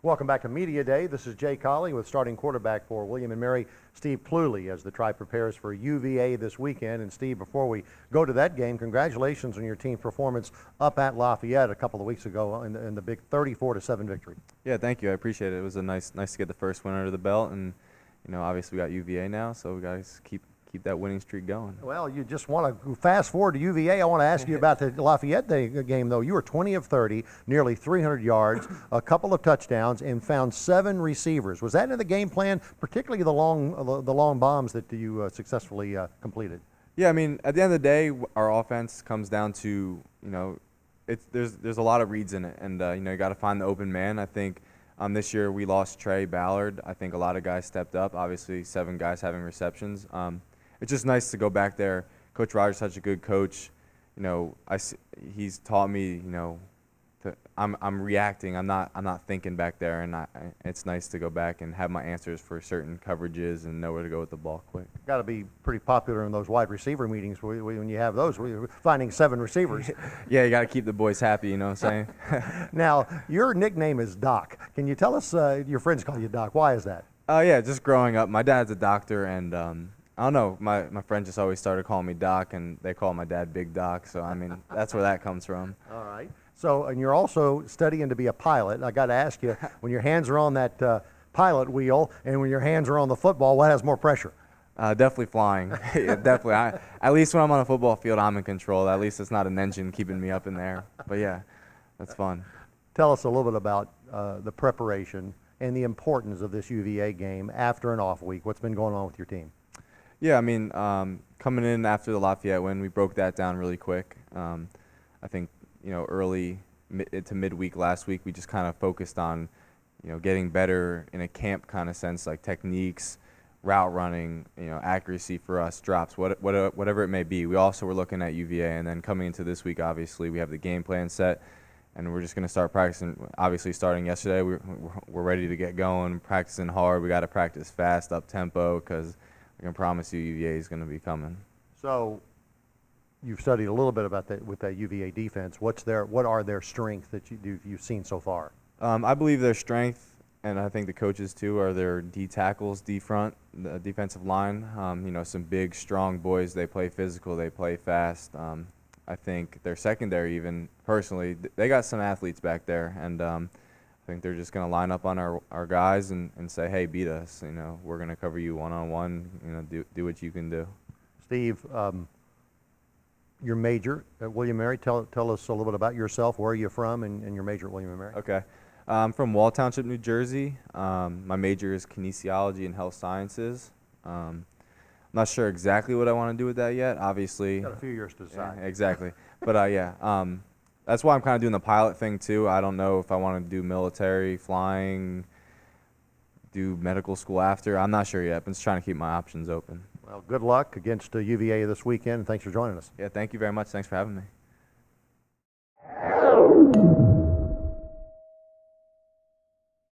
Welcome back to Media Day. This is Jay Colley with starting quarterback for William & Mary, Steve Cluley, as the Tribe prepares for UVA this weekend. And Steve, before we go to that game, congratulations on your team's performance up at Lafayette a couple of weeks ago in the big 34-7 victory. Yeah, thank you. I appreciate it. It was a nice to get the first win under the belt, and obviously we got UVA now, so we got to keep that winning streak going. Well, you just want to fast forward to UVA. I want to ask you about the Lafayette game, though. You were 20 of 30, nearly 300 yards, a couple of touchdowns, and found 7 receivers. Was that in the game plan, particularly the long bombs that you successfully completed? Yeah, I mean, at the end of the day, our offense comes down to, there's a lot of reads in it, and you got to find the open man. I think this year we lost Trey Ballard. I think a lot of guys stepped up. Obviously, 7 guys having receptions. It's just nice to go back there. Coach Rogers is such a good coach. He's taught me, I'm reacting. I'm not thinking back there, and it's nice to go back and have my answers for certain coverages and know where to go with the ball quick. Got to be pretty popular in those wide receiver meetings when you have those. We're finding 7 receivers. Yeah, you got to keep the boys happy. You know what I'm saying? Now, your nickname is Doc. Can you tell us your friends call you Doc? Why is that? Yeah, just growing up, my dad's a doctor, and I don't know, my friends just always started calling me Doc, and they call my dad Big Doc, so I mean, that's where that comes from. All right. So, and you're also studying to be a pilot. I got to ask you, when your hands are on that pilot wheel and when your hands are on the football, what has more pressure? Definitely flying. Yeah, definitely. At least when I'm on a football field, I'm in control. At least it's not an engine keeping me up in there. But yeah, that's fun. Tell us a little bit about the preparation and the importance of this UVA game after an off week. What's been going on with your team? Yeah, I mean, coming in after the Lafayette win, we broke that down really quick. I think, early to midweek last week, we just kind of focused on, getting better in a camp kind of sense, like techniques, route running, accuracy for us, drops, whatever it may be. We also were looking at UVA, and then coming into this week, obviously, we have the game plan set, and we're just going to start practicing. Obviously, starting yesterday, we're ready to get going, practicing hard. We got to practice fast, up tempo, because I can promise you UVA is going to be coming. So you've studied a little bit about that with that UVA defense. What are their strengths that you've seen so far? I believe their strength, and I think the coaches too, are their D tackles, D front, the defensive line. Some big, strong boys. They play physical. They play fast. I think their secondary, even personally, they got some athletes back there, and I think they're just going to line up on our guys and say, hey, beat us. We're going to cover you one-on-one. Do what you can do. Steve, your major at William & Mary. Tell us a little bit about yourself. Where are you from and your major at William & Mary? Okay. I'm from Wall Township, New Jersey. My major is kinesiology and health sciences. I'm not sure exactly what I want to do with that yet. Obviously. Got a few years to decide. Yeah, exactly. But that's why I'm kind of doing the pilot thing too. I don't know if I want to do military, flying, do medical school after. I'm not sure yet. I'm just trying to keep my options open. Well, good luck against UVA this weekend. Thanks for joining us. Yeah, thank you very much. Thanks for having me.